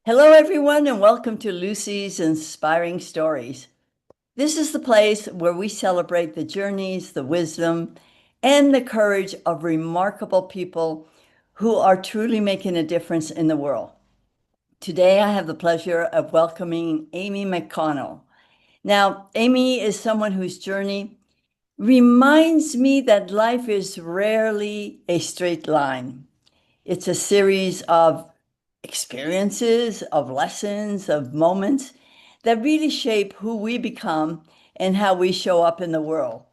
Hello, everyone, and welcome to Lucie's Inspiring Stories. This is the place where we celebrate the journeys, the wisdom, and the courage of remarkable people who are truly making a difference in the world. Today, I have the pleasure of welcoming Amy MacConnell. Now, Amy is someone whose journey reminds me that life is rarely a straight line. It's a series of experiences, of lessons, of moments that really shape who we become and how we show up in the world.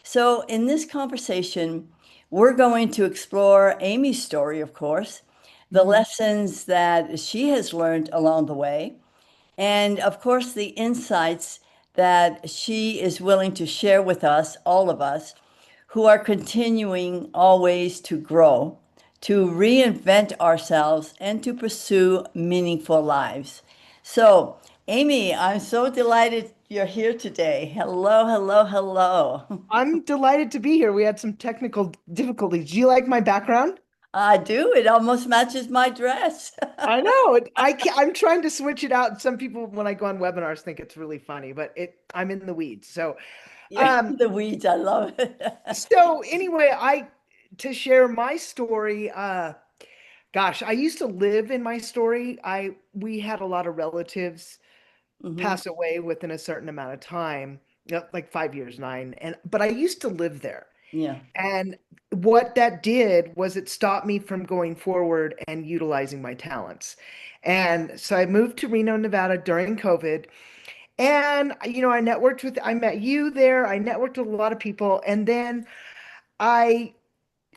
So, in this conversation, we're going to explore Amy's story, of course, the Mhm. lessons that she has learned along the way, and of course, the insights that she is willing to share with us, all of us, who are continuing always to grow, to reinvent ourselves, and to pursue meaningful lives. So, Amy, I'm so delighted you're here today. Hello, hello, hello. I'm delighted to be here. We had some technical difficulties. Do you like my background? I do. It almost matches my dress. I know. I'm trying to switch it out. Some people, when I go on webinars, think it's really funny, but I'm in the weeds. You're Um, in the weeds. I love it. so anyway, to share my story. Gosh, I used to live in my story. We had a lot of relatives Hmm. pass away within a certain amount of time, like 5 years, nine, but I used to live there. Yeah. And what that did was it stopped me from going forward and utilizing my talents. And so I moved to Reno, Nevada during COVID. And, I met you there. I networked with a lot of people. And then I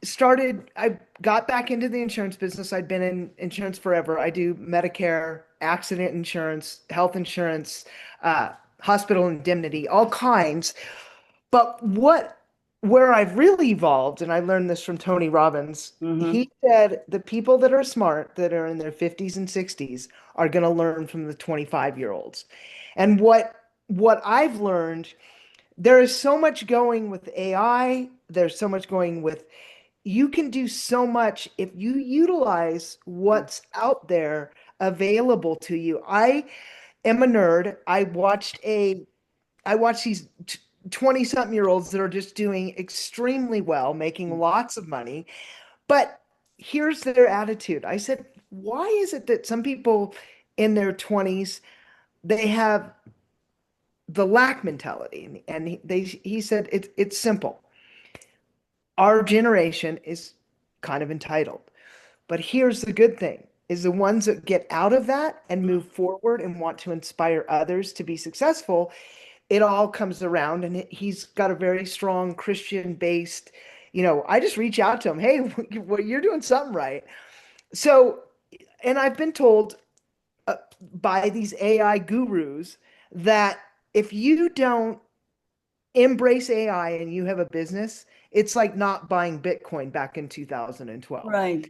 I got back into the insurance business. I'd been in insurance forever. I do Medicare, accident insurance, health insurance, hospital indemnity, all kinds. But where I've really evolved, and I learned this from Tony Robbins, Hmm. he said the people that are smart, that are in their 50s and 60s, are going to learn from the 25-year-olds. And what I've learned, there is so much going with AI, there's so much going with you can do so much if you utilize what's out there available to you. I am a nerd. I watch these 20 something year olds that are just doing extremely well, making lots of money. But here's their attitude. I said, why is it that some people in their 20s, they have the lack mentality? And he said, it's simple. Our generation is kind of entitled. But here's the good thing is the ones that get out of that and move forward and want to inspire others to be successful, it all comes around. And he's got a very strong Christian based, I just reach out to him, hey, well, you're doing something right. So, and I've been told by these AI gurus that if you don't embrace AI and you have a business, it's like not buying Bitcoin back in 2012. Right.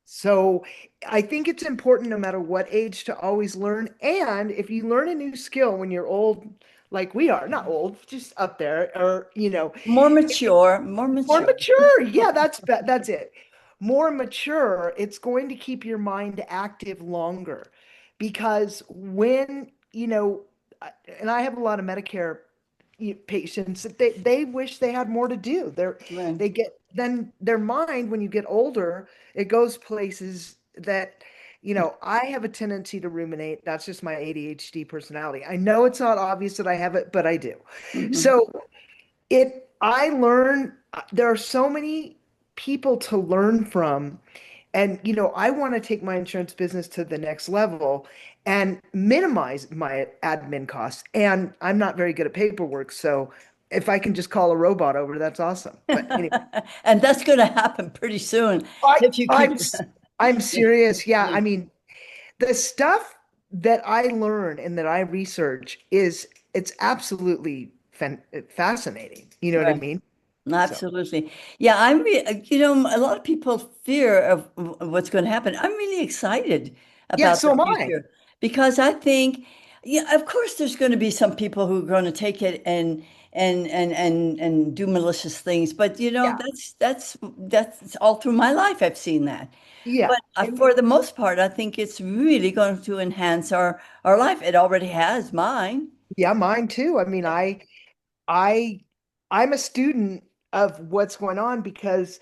So I think it's important no matter what age to always learn. And if you learn a new skill when you're old, like we are, not old, just up there, or More mature, more more mature. mature. Yeah, that's it. More mature, it's going to keep your mind active longer because and I have a lot of Medicare patients that they wish they had more to do. Right. They get then their mind when you get older, it goes places that I have a tendency to ruminate. That's just my ADHD personality. I know it's not obvious that I have it, but I do. Mhm. So I learn there are so many people to learn from. And I want to take my insurance business to the next level and minimize my admin costs. And I'm not very good at paperwork, so if I can just call a robot over, that's awesome. But anyway, And that's going to happen pretty soon I if you I'm keep. s- I'm Yeah, serious. Yeah, yeah, I mean, the stuff that I learn and that I research is it's absolutely fascinating. You know what I right. mean? So, Absolutely. Yeah, a lot of people fear of what's going to happen. I'm really excited yeah, about so the am I. future because I think, yeah, of course, there's going to be some people who are going to take it and do malicious things. But Yeah. that's all through my life. I've seen that. Yeah. But for the most part, I think it's really going to enhance our life. It already has mine. Yeah, mine too. I mean, I I'm a student of what's going on because,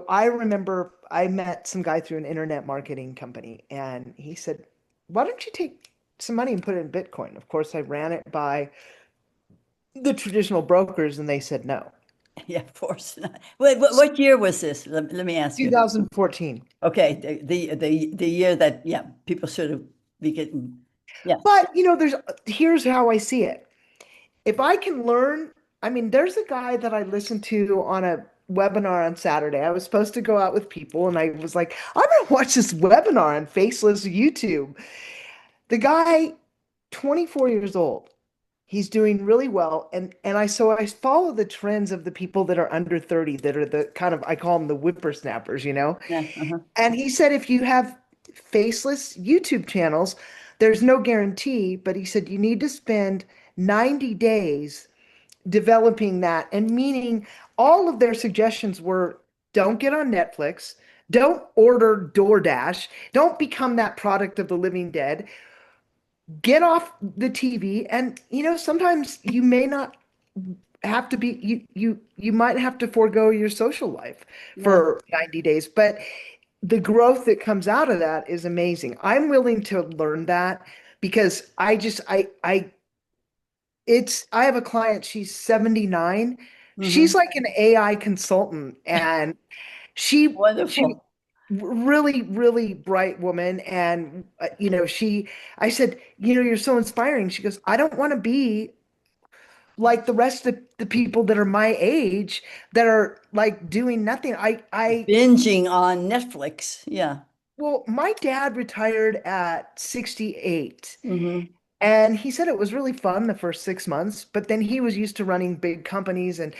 I remember I met some guy through an internet marketing company and he said, "Why don't you take some money and put it in Bitcoin?" Of course, I ran it by the traditional brokers and they said no. Yeah, of course not. Wait, what year was this? Let me ask you. 2014. Okay, the year that, yeah, people should have be getting, yeah, But, here's how I see it. If I can learn, I mean, there's a guy that I listened to on a webinar on Saturday. I was supposed to go out with people and I was like, I'm gonna watch this webinar on Faceless YouTube. The guy, 24 years old, he's doing really well. And I follow the trends of the people that are under 30 that are the kind of I call them the whippersnappers, you know? yeah, uh-huh, And he said if you have faceless YouTube channels, there's no guarantee, but he said you need to spend 90 days developing that. And meaning all of their suggestions were don't get on Netflix, don't order DoorDash, don't become that product of the living dead, get off the TV. And sometimes you may not have to be you might have to forego your social life yeah, for 90 days, but the growth that comes out of that is amazing. I'm willing to learn that because I just I have a client, she's 79. She's hmm, like an AI consultant and she wonderful. really really bright woman and I said, "You're so inspiring." She goes, "I don't want to be like the rest of the people that are my age that are like doing nothing." I Binging on Netflix. Yeah. Well, my dad retired at 68. Hmm. And he said it was really fun the first 6 months, but then he was used to running big companies and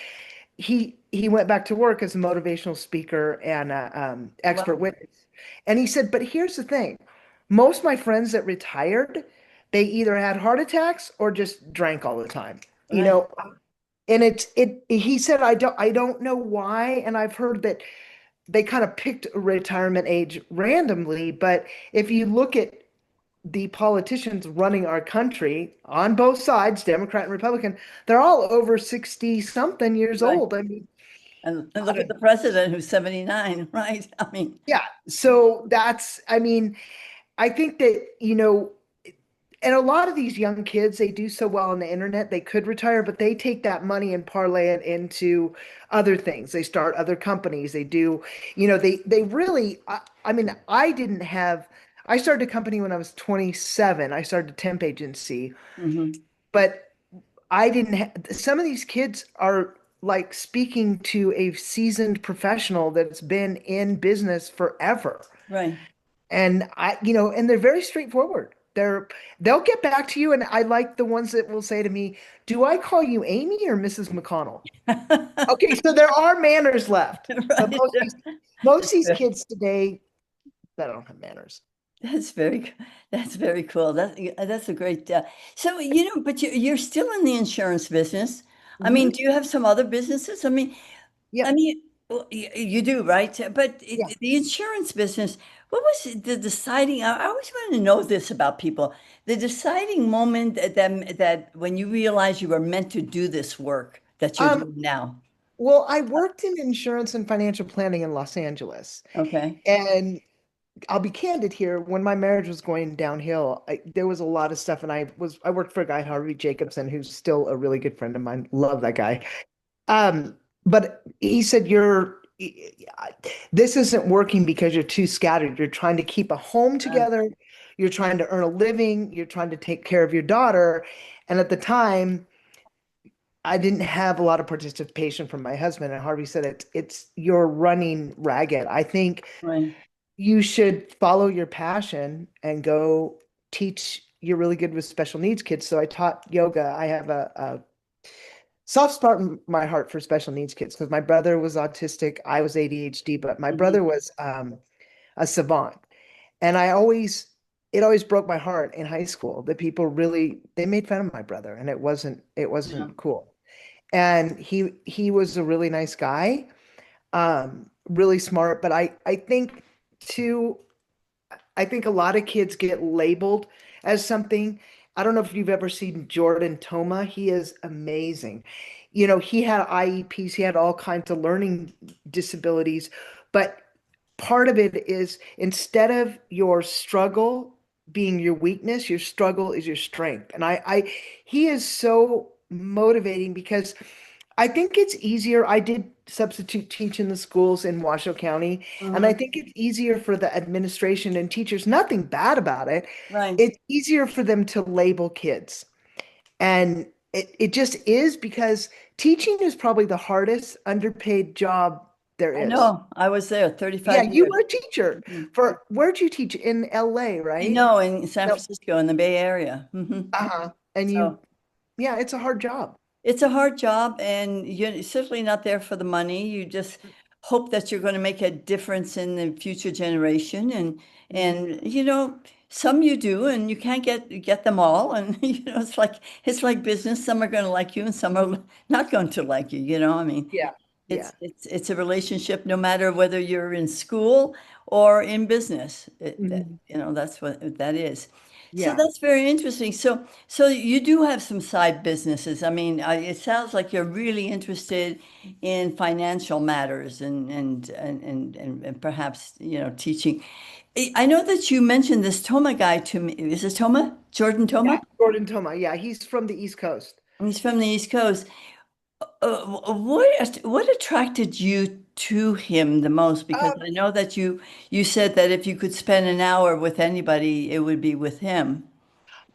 he went back to work as a motivational speaker and expert Well, witness. And he said, but here's the thing. Most of my friends that retired, they either had heart attacks or just drank all the time. You right. know, and he said I don't know why, and I've heard that they kind of picked a retirement age randomly, but if you look at the politicians running our country on both sides, Democrat and Republican, they're all over 60 something years Right. old. I mean, And look at the president who's 79, right? I mean, yeah. So I mean, I think that, and a lot of these young kids, they do so well on the internet, they could retire, but they take that money and parlay it into other things. They start other companies. They do, they really, I mean, I started a company when I was 27. I started a temp agency, hmm, but I didn't some of these kids are like speaking to a seasoned professional that's been in business forever. right. And and they're very straightforward. They'll get back to you, and I like the ones that will say to me, "Do I call you Amy or Mrs. McConnell?" Okay, so there are manners left, but Right. most of these kids today, they don't have manners. That's that's very cool. That's a great, so, but you're still in the insurance business. I mean, Hmm. do you have some other businesses? I Yep. mean, well, you do, right? But Yeah. the insurance business, what was the deciding? I always want to know this about people. The deciding moment that when you realize you were meant to do this work that you're Um, doing now. well, I worked in insurance and financial planning in Los Angeles. Okay. And I'll be candid here. When my marriage was going downhill, there was a lot of stuff, and I worked for a guy, Harvey Jacobson, who's still a really good friend of mine. Love that guy. Um, but he said, this isn't working because you're too scattered. You're trying to keep a home Uh, together. You're trying to earn a living. You're trying to take care of your daughter. And at the time, I didn't have a lot of participation from my husband. And Harvey said, it's you're running ragged. I think right. you should follow your passion and go teach. You're really good with special needs kids. So I taught yoga. I have a soft spot in my heart for special needs kids because my brother was autistic. I was ADHD, but my Mhm. brother was a savant. And it always broke my heart in high school that people really, they made fun of my brother and it Yeah. wasn't cool. and he was a really nice guy, really smart. But I think too, I think a lot of kids get labeled as something. I don't know if you've ever seen Jordan Toma. He is amazing. He had IEPs, he had all kinds of learning disabilities, but part of it is instead of your struggle being your weakness, your struggle is your strength. And he is so motivating because I think it's easier. I did substitute teach in the schools in Washoe County, and I Mhm. think it's easier for the administration and teachers, nothing bad about it. Right. It's easier for them to label kids. And it just is because teaching is probably the hardest underpaid job there I is. know. I was there Yeah, 35 you years. were a teacher Mhm. for where'd you teach? In LA, right? No, in San No. Francisco, in the Bay Area. Uh-huh. And So yeah, it's a hard job. it's a hard job, and you're certainly not there for the money. You just hope that you're going to make a difference in the future generation, Mhm. and some you do, and you can't get them all. And it's like business. Some are going to like you, and some are not going to like you. I mean, Yeah. Yeah. it's a relationship no matter whether you're in school or in business. Mhm. That's what that is. So Yeah. that's very interesting. So you do have some side businesses. I mean, it sounds like you're really interested in financial matters and perhaps, teaching. I know that you mentioned this Toma guy to me. Is it Toma? Jordan Yeah. Toma? Gordon Toma. Yeah, he's from the East Coast. He's from the East Coast. What attracted you to him the most? Because Uh, I know that you said that if you could spend an hour with anybody, it would be with him.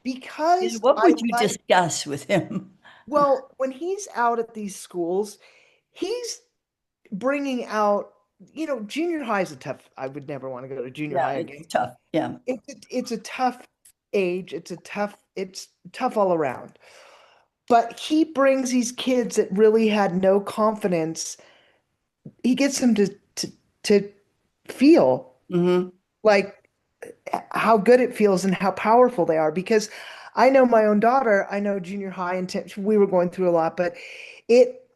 because What I would you like, discuss with him? well, when he's out at these schools, he's bringing out, junior high is a tough, I would never want to go to junior Yeah, high it's again. tough. Yeah. It's a tough age. It's tough all around. But he brings these kids that really had no confidence. He gets them to feel Hmm. like how good it feels and how powerful they are. Because I know my own daughter, I know junior high and we were going through a lot, but it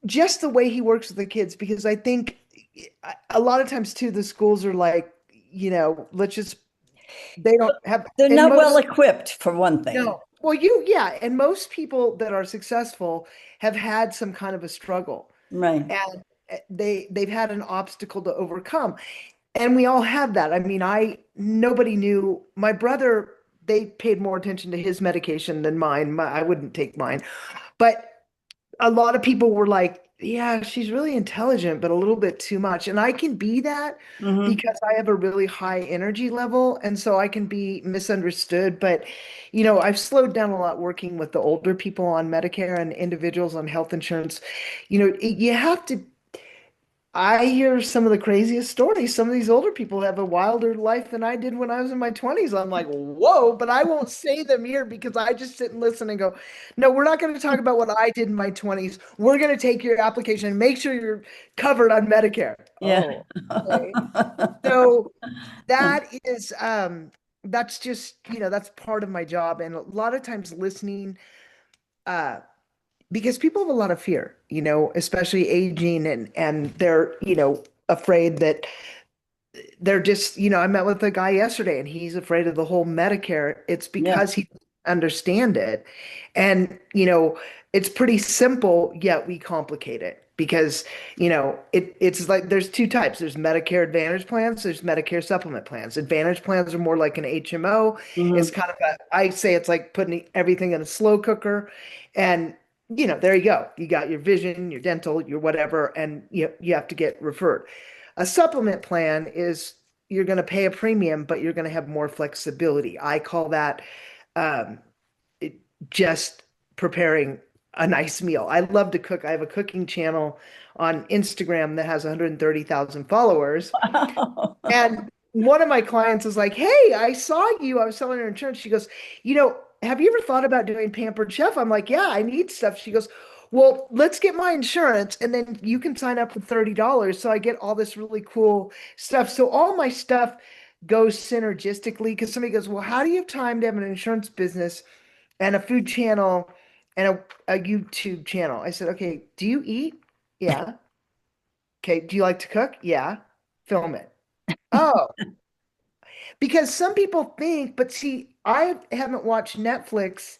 just the way he works with the kids, because I think a lot of times too, the schools are like, let's just, they don't have, They're and not well most, equipped for one thing. no. Well, yeah, and most people that are successful have had some kind of a struggle, Right. and they've had an obstacle to overcome. And we all have that. I mean, nobody knew my brother, they paid more attention to his medication than mine. I wouldn't take mine. But a lot of people were like, yeah, she's really intelligent, but a little bit too much. And I can be that Hmm. because I have a really high energy level. And so I can be misunderstood. But, I've slowed down a lot working with the older people on Medicare and individuals on health insurance. You have to, I hear some of the craziest stories. Some of these older people have a wilder life than I did when I was in my 20s. I'm like, whoa, but I won't say them here because I just sit and listen and go, no, we're not going to talk about what I did in my 20s. We're going to take your application and make sure you're covered on Medicare. Yeah. Oh, okay. So that is, that's just, that's part of my job. And a lot of times listening, uh, because people have a lot of fear, especially aging, and they're, afraid that they're just, I met with a guy yesterday and he's afraid of the whole Medicare. It's Yeah. because he doesn't understand it. And, it's pretty simple, yet we complicate it because, it's like there's two types. There's Medicare Advantage plans, there's Medicare supplement plans. Advantage plans are more like an HMO. It's Hmm. kind of I say it's like putting everything in a slow cooker. And, there you go. You got your vision, your dental, your whatever, and you have to get referred. A supplement plan is you're going to pay a premium, but you're going to have more flexibility. I call that um, it- just preparing a nice meal. I love to cook. I have a cooking channel on Instagram that has 130,000 followers. Wow. And one of my clients is like, "Hey, I saw you. I was selling her insurance." She goes, have you ever thought about doing Pampered Chef? I'm like, "Yeah, I need stuff." She goes, "Well, let's get my insurance and then you can sign up for $30." So I get all this really cool stuff. So all my stuff goes synergistically because somebody goes, "Well, how do you have time to have an insurance business and a food channel and a YouTube channel. I said, okay, do you eat? Yeah. Okay, do you like to cook? Yeah. Film it. Oh, because some people think, but see, I haven't watched Netflix.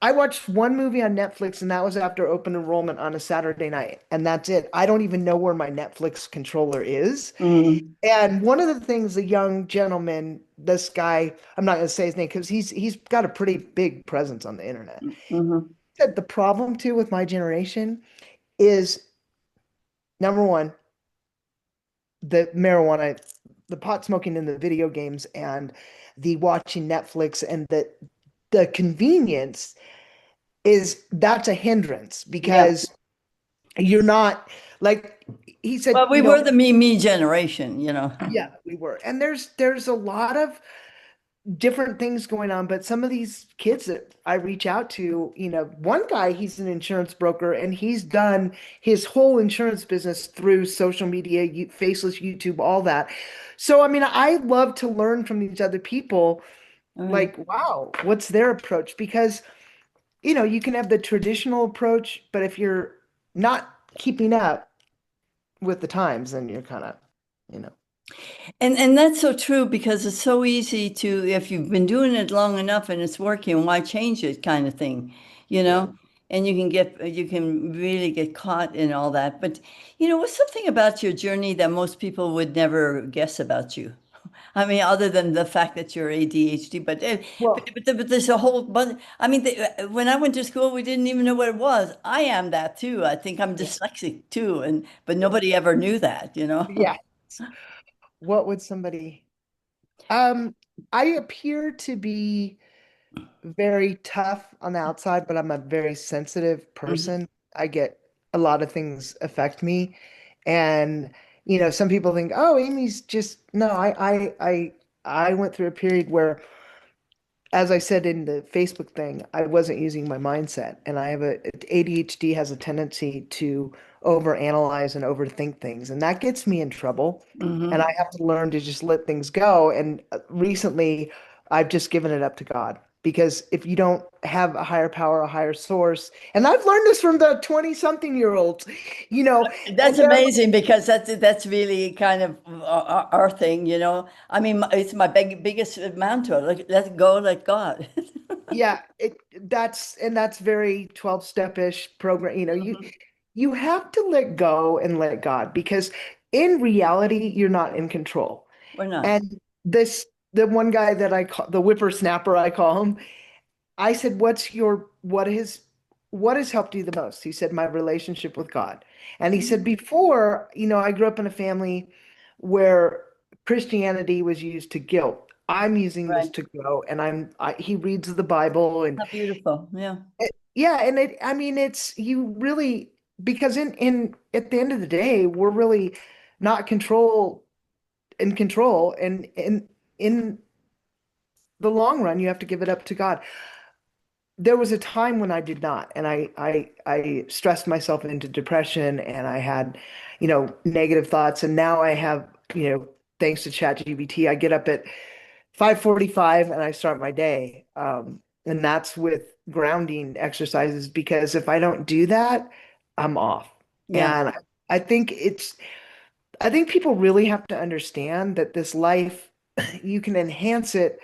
I watched one movie on Netflix, and that was after open enrollment on a Saturday night, and that's it. I don't even know where my Netflix controller is. Mm, And one of the things the young gentleman, this guy, I'm not going to say his name because he's got a pretty big presence on the internet. mhm. Said the problem too with my generation is number one, the marijuana, the pot smoking in the video games and the watching Netflix and the convenience is that's a hindrance Yeah. because you're not like he said, Well, we were the me generation, you know. yeah, we were. And there's a lot of different things going on, but some of these kids that I reach out to, one guy, he's an insurance broker and he's done his whole insurance business through social media, faceless YouTube, all that. So, I mean, I love to learn from these other people, Mm. like, wow, what's their approach? Because, you can have the traditional approach, but if you're not keeping up with the times, then you're kind of, you know, And that's so true because it's so easy to, if you've been doing it long enough and it's working, why change it kind of thing, you yeah. know? And you can really get caught in all that. But, what's something about your journey that most people would never guess about you? I mean, other than the fact that you're ADHD, Well, but there's a whole bunch. I mean, when I went to school, we didn't even know what it was. I am that too. I think I'm yeah, dyslexic too, but yeah, nobody ever knew that, you know? yeah. What would somebody Um, I appear to be very tough on the outside, but I'm a very sensitive person. I get a lot of things affect me. And, some people think, oh, Amy's just no, I went through a period where as I said in the Facebook thing, I wasn't using my mindset, and I have ADHD has a tendency to overanalyze and overthink things, and that gets me in trouble. And Hmm. I have to learn to just let things go. And recently, I've just given it up to God because if you don't have a higher power, a higher source, and I've learned this from the 20-something-year-olds, That's and they're like, amazing because that's really kind of our thing, you know. I mean, it's my biggest mantra. Like, let go, let God. yeah, that's very 12-step-ish program. Mhm. You have to let go and let God because in reality, you're not in control. We're not. And the one guy that I call the whippersnapper, I call him, I said, what has helped you the most? He said, my relationship with God. And he said, before, I grew up in a family where Christianity was used to guilt. I'm using this Right. to grow, and he reads the Bible and How beautiful. Yeah, yeah, and I mean, it's you really because in at the end of the day, we're really not in control, and in the long run, you have to give it up to God. There was a time when I did not, and I stressed myself into depression, and I had, negative thoughts, and now I have, thanks to ChatGPT, I get up at 5:45 and I start my day. And that's with grounding exercises because if I don't do that, I'm off. yeah, And I think I think people really have to understand that this life, you can enhance it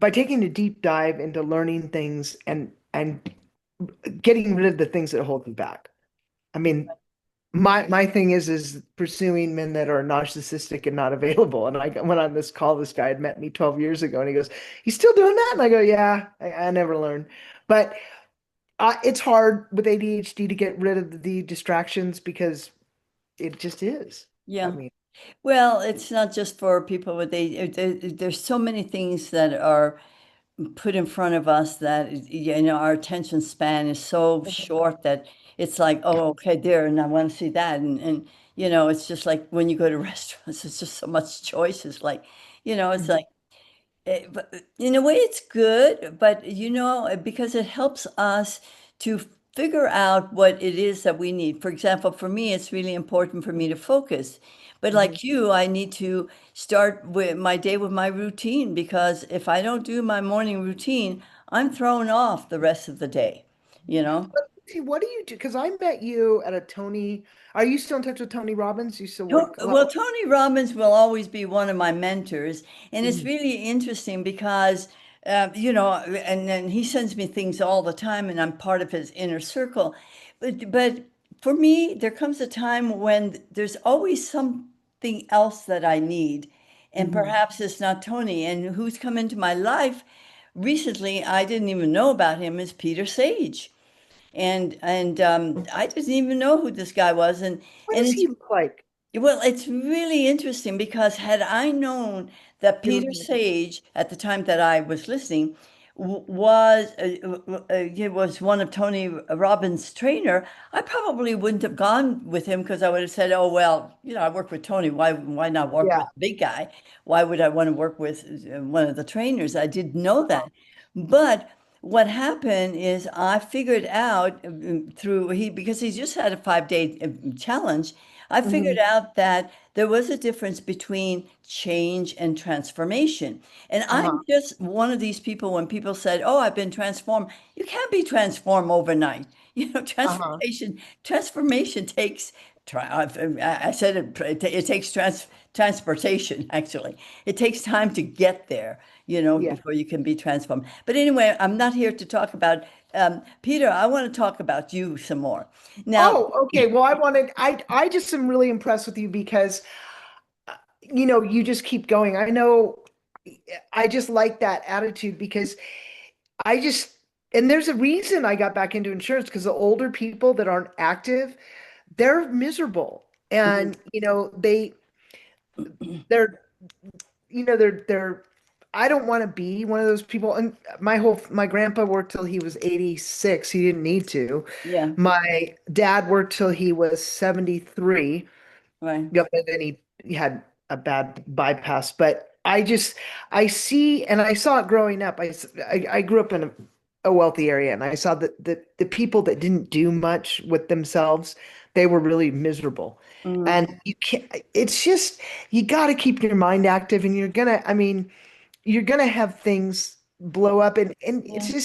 by taking a deep dive into learning things and getting rid of the things that hold you back. I mean, my thing is pursuing men that are narcissistic and not available. And I went on this call. This guy had met me 12 years ago, and he goes, "You still doing that?" And I go, "Yeah, I never learned." But it's hard with ADHD to get rid of the distractions because it just is. I yeah. mean, Well, it's not just for people with there's so many things that are put in front of us that our attention span is so short that it's like, oh, okay, there, and I want to see that, and it's just like when you go to restaurants, it's just so much choices. Like, it's like but in a way, it's good, but because it helps us to figure out what it is that we need. For example, for me, it's really important for me to focus. But Mhm. like you, I need to start with my day with my routine because if I don't do my morning routine, I'm thrown off the rest of the day, you know? See, what do you do? Because I met you at a Tony. Are you still in touch with Tony Robbins? You still work a lot Well, Tony Robbins will always be one of my mentors, and it's with? really interesting because, and then he sends me things all the time, and I'm part of his inner circle. But for me, there comes a time when there's always something else that I need, and Mhm. perhaps it's not Tony. And who's come into my life recently, I didn't even know about him, is Peter Sage. And I didn't even know who this guy was, What and does it's he look like? well, it's really interesting because had I known that He Peter look- Sage, at the time that I was listening, was he was one of Tony Robbins' trainer, I probably wouldn't have gone with him because I would have said, "Oh well, I work with Tony. Why not work Yeah. with the big guy? Why would I want to work with one of the trainers?" I didn't know Uh-huh. that, but what happened is I figured out through he because he just had a 5 day challenge. I figured Mhm. out that there was a difference between change and transformation. And I'm Uh-huh. just one of these people when people said, "Oh, I've been transformed." You can't be transformed overnight. Uh-huh. Transformation takes I said it takes transportation actually. It takes time to get there, Yeah. before you can be transformed. But anyway, I'm not here to talk about Peter. I want to talk about you some more. Now, Oh, okay. Well, I just am really impressed with you because you just keep going. I know I just like that attitude because I just and there's a reason I got back into insurance because the older people that aren't active, they're miserable. Mhm. And they're they're I don't want to be one of those people. And my grandpa worked till he was 86. He didn't need to. Yeah, My dad worked till he was 73. right. Yep, and then he had a bad bypass. But I see, and I saw it growing up. I grew up in a wealthy area, and I saw that the people that didn't do much with themselves, they were really miserable. Mhm. And you can't, it's just, you got to keep your mind active, and I mean, you're gonna have things blow up, and it's Yeah.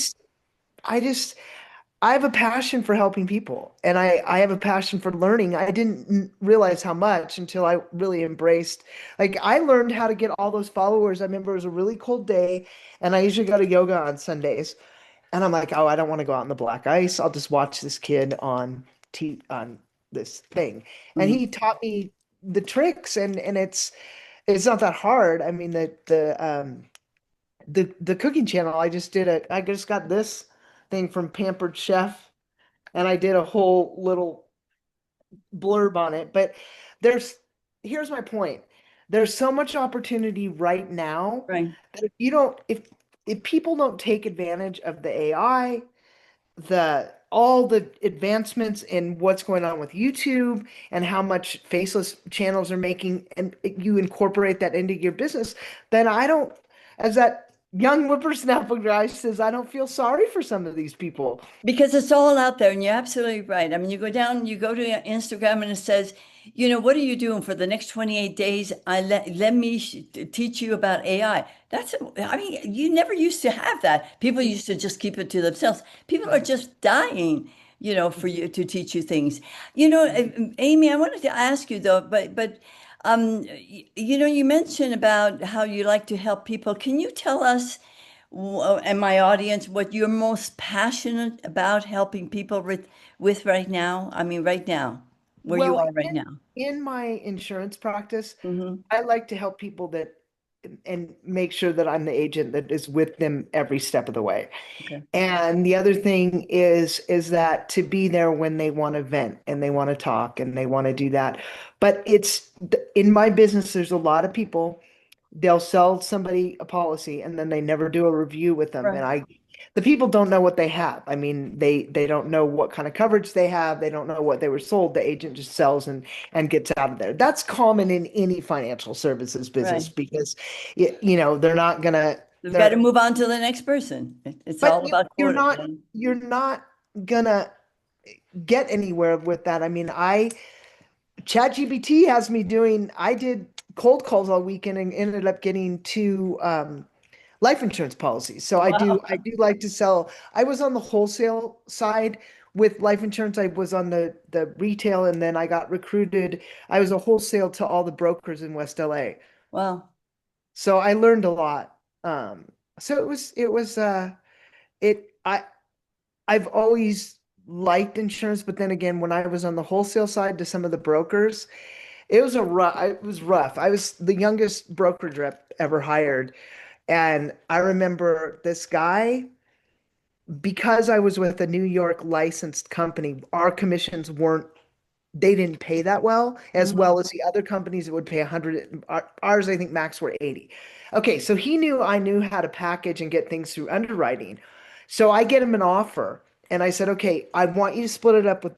I have a passion for helping people, and I have a passion for learning. I didn't realize how much until I really embraced. Like I learned how to get all those followers. I remember it was a really cold day, and I usually go to yoga on Sundays. And I'm like, oh, I don't want to go out in the black ice. I'll just watch this kid on this thing. And Mhm. he taught me the tricks, and it's not that hard. I mean, the cooking channel, I just got this thing from Pampered Chef, and I did a whole little blurb on it. But there's here's my point. There's so much opportunity right now Right. that if people don't take advantage of the AI, the all the advancements in what's going on with YouTube and how much faceless channels are making, and you incorporate that into your business, then I don't, as that young whippersnapper guy says, I don't feel sorry for some of these people. Because it's all out there, and you're absolutely right. I mean, you go to Instagram, and it says, what are you doing for the next 28 days? Let me teach you about AI. I mean, you never used to have that. People used to just keep it to themselves. People are just dying, for you to teach you things. Amy, I wanted to ask you though, you mentioned about how you like to help people. Can you tell us? And my audience, what you're most passionate about helping people with right now? I mean, right now, where you Well, are right now. in my insurance practice, Hmm. I like to help people that and make sure that I'm the agent that is with them every step of the way. Okay. And the other thing is that to be there when they want to vent and they want to talk and they want to do that. But in my business, there's a lot of people, they'll sell somebody a policy and then they never do a review with them. Right. And the people don't know what they have. I mean, they don't know what kind of coverage they have. They don't know what they were sold. The agent just sells and gets out of there. That's common in any financial services business Right. because they're not gonna We've got to they're move on to the next person. It's but all about you're quota. not Right? you're not gonna get anywhere with that. I mean, I ChatGPT has me doing I did cold calls all weekend and ended up getting two life insurance policies. So Wow. I do like to sell. I was on the wholesale side with life insurance. I was on the retail, and then I got recruited. I was a wholesale to all the brokers in West LA. Wow. So I learned a lot. So it was it I've always liked insurance, but then again, when I was on the wholesale side to some of the brokers, it was rough. I was the youngest brokerage rep ever hired. And I remember this guy, because I was with a New York licensed company, our commissions weren't, they didn't pay that Mhm. well as the other companies that would pay 100. Ours, I think, max were 80. Okay, so he knew I knew how to package and get things through underwriting. So I get him an offer, and I said, okay, I want you to split it up with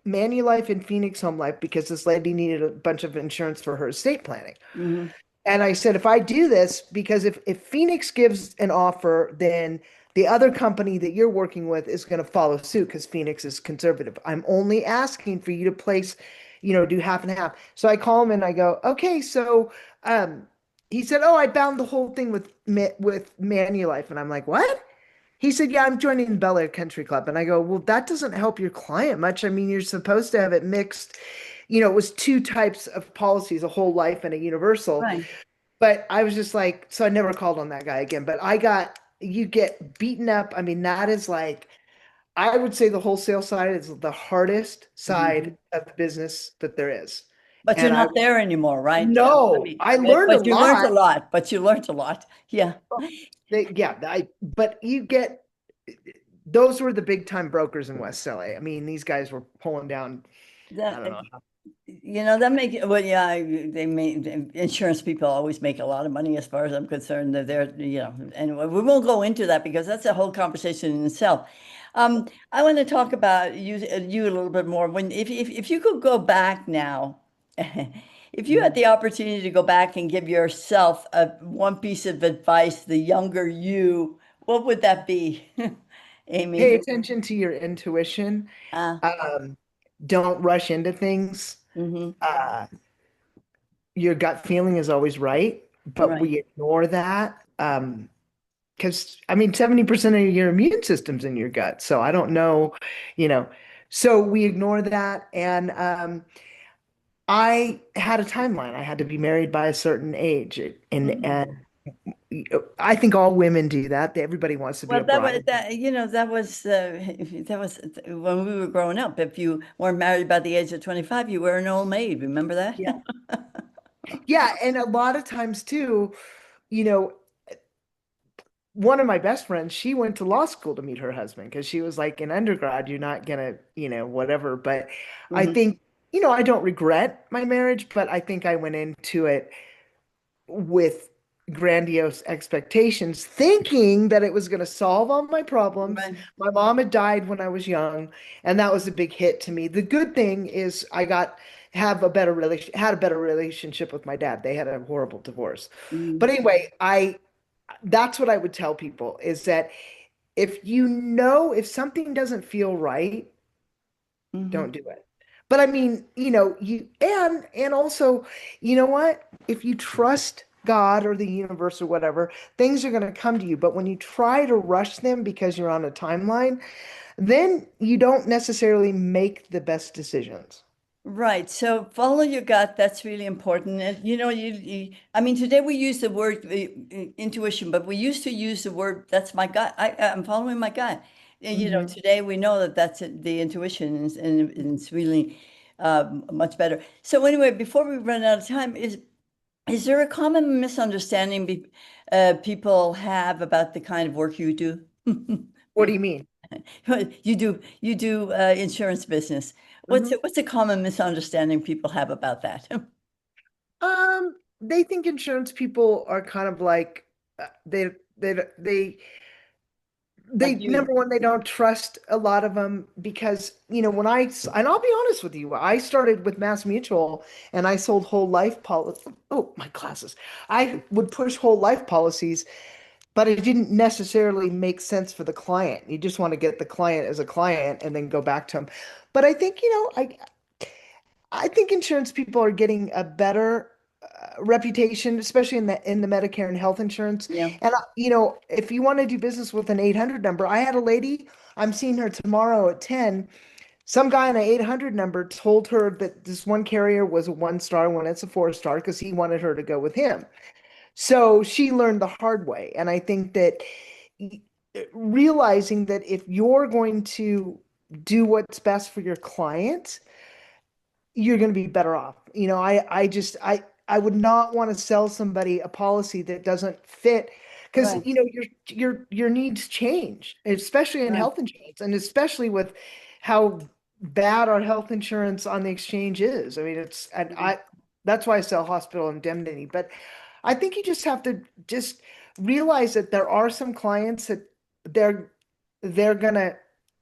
Manulife and Phoenix Home Life because this lady needed a bunch of insurance for her estate planning. Mhm. And I said, if I do this, because if Phoenix gives an offer, then the other company that you're working with is going to follow suit because Phoenix is conservative. I'm only asking for you to place, do half and half. So I call him and I go, okay, so um, he said, oh, I bound the whole thing with Manulife, and I'm like, what? He said, yeah, I'm joining the Bel Air Country Club, and I go, well, that doesn't help your client much. I mean, you're supposed to have it mixed. It was two types of policies, a whole life and a universal. Right. But I was just like, so I never called on that guy again. But you get beaten up. I mean, that is like, I would say the wholesale side is the hardest side Mhm. of the business that there is. But you're And I, not there anymore, right? I no, mean, I learned a but you learned a lot. lot. But you learned a lot. Yeah. Yeah, but you get, those were the big time brokers in West LA. I mean, these guys were pulling down, I That don't know. that make well, yeah, they make insurance people always make a lot of money as far as I'm concerned. Anyway, we won't go into that because that's a whole conversation in itself. I want to talk about you a little bit more. When if you could go back now, if you had Mhm. the opportunity to go back and give yourself one piece of advice, the younger you, what would that be, Pay Amy? attention to your intuition. Uh, Um, don't rush into things. mm-hmm, Uh, your gut feeling is always right, but right. we ignore that. Because I mean, 70% of your immune system's in your gut. So I don't know, you know. So we ignore that. And I had a timeline. I had to be married by a certain age. And I think all women do that. Everybody wants to be Well, a bride. that was when we were growing up. If you weren't married by the age of 25, you were an old maid. Remember that? Yeah. Yeah, and a lot of times too, you know, one of my best friends, she went to law school to meet her husband because she was like, in undergrad, you're not gonna, whatever. But I Hmm. think, I don't regret my marriage, but I think I went into it with grandiose expectations, thinking that it was going to solve all my problems. Right. My mom had died when I was young, and that was a big hit to me. The good thing is I got have a better relation had a better relationship with my dad. They had a horrible divorce. But Mm-hmm. anyway, I that's what I would tell people is that if something doesn't feel right, Hmm. don't do it. But I mean, and also, you know what? If you trust God or the universe or whatever, things are going to come to you. But when you try to rush them because you're on a timeline, then you don't necessarily make the best decisions. Right. So follow your gut. That's really important. And I mean, today we use the word intuition, but we used to use the word, that's my gut. I'm following my gut. And, Hmm. today we know that that's the intuition and it's really much better. So anyway, before we run out of time, is there a common misunderstanding people have about the kind of work you do? What do you mean? You do insurance business. Hmm. What's a common misunderstanding people have about that? They think insurance people are kind of like they Like they you. number one, they don't trust a lot of them because and I'll be honest with you, I started with Mass Mutual and I sold whole life policy. Oh, my glasses. I would push whole life policies, but it didn't necessarily make sense for the client. You just want to get the client as a client and then go back to them. But I think, I think insurance people are getting a better. reputation, especially in the Medicare and health insurance. Yeah. And if you want to do business with an 800 number, I had a lady, I'm seeing her tomorrow at 10. Some guy on an 800 number told her that this one carrier was a 1 star when it's a 4 star because he wanted her to go with him. So she learned the hard way. And I think that realizing that if you're going to do what's best for your client, you're going to be better off. I would not want to sell somebody a policy that doesn't fit because Right. your needs change, especially in Right. health insurance and especially with how bad our health insurance on the exchange is. I mean, it's and Mhm. I that's why I sell hospital indemnity. But I think you just have to just realize that there are some clients that they're they're gonna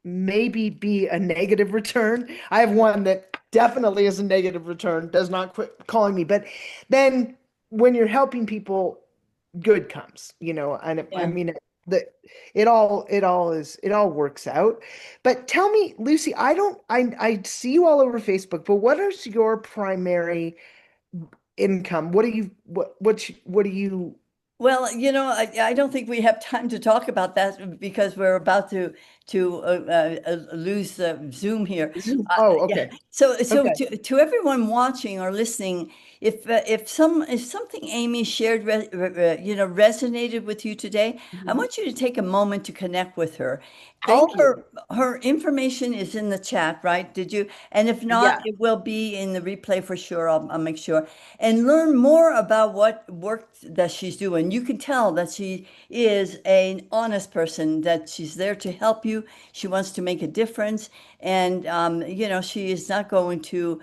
maybe be a negative return. I have one that definitely is a negative return, does not quit calling me. But then when you're helping people, good comes, and I Yeah. mean the it all works out. But tell me, Lucy, I see you all over Facebook, but what is your primary income? What do you Well, I don't think we have time to talk about that because we're about to lose Zoom here. Oh, Yeah. okay. So Okay. to everyone watching or listening, if something Amy shared resonated with you today, I Mhm. want you to take a moment to connect with her. All Thank you. her information is in the chat, right? Did you? And if not, Yeah. it will be in the replay for sure. I'll make sure and learn more about what work that she's doing. You can tell that she is an honest person, that she's there to help you. She wants to make a difference. And, she is not going to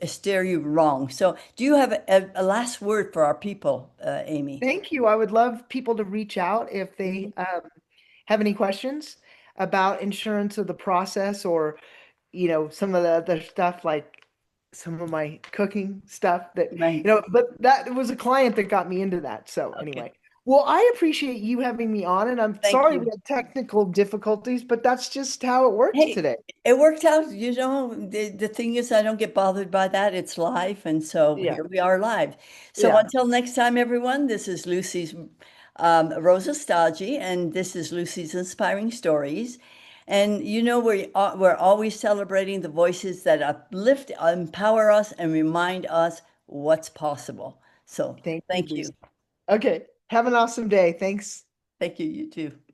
steer you wrong. So, do you have a last word for our people, Amy? Thank you. I would love people to reach out if they have any questions about insurance or the process or, some of the other stuff like some of my cooking stuff that, Right. but that was a client that got me into that. So Okay. anyway, well, I appreciate you having me on and I'm Thank sorry we you. had technical difficulties, but that's just how it works Hey, today. it worked out. The thing is, I don't get bothered by that. It's live. And so Yeah. here we are live. So Yeah. until next time, everyone, this is Lucie's Rosa-Stagi, and this is Lucie's Inspiring Stories. And we're always celebrating the voices that uplift, empower us, and remind us what's possible. So Thank you, thank Lucy. you. Okay. Have an awesome day. Thanks. Thank you, you too.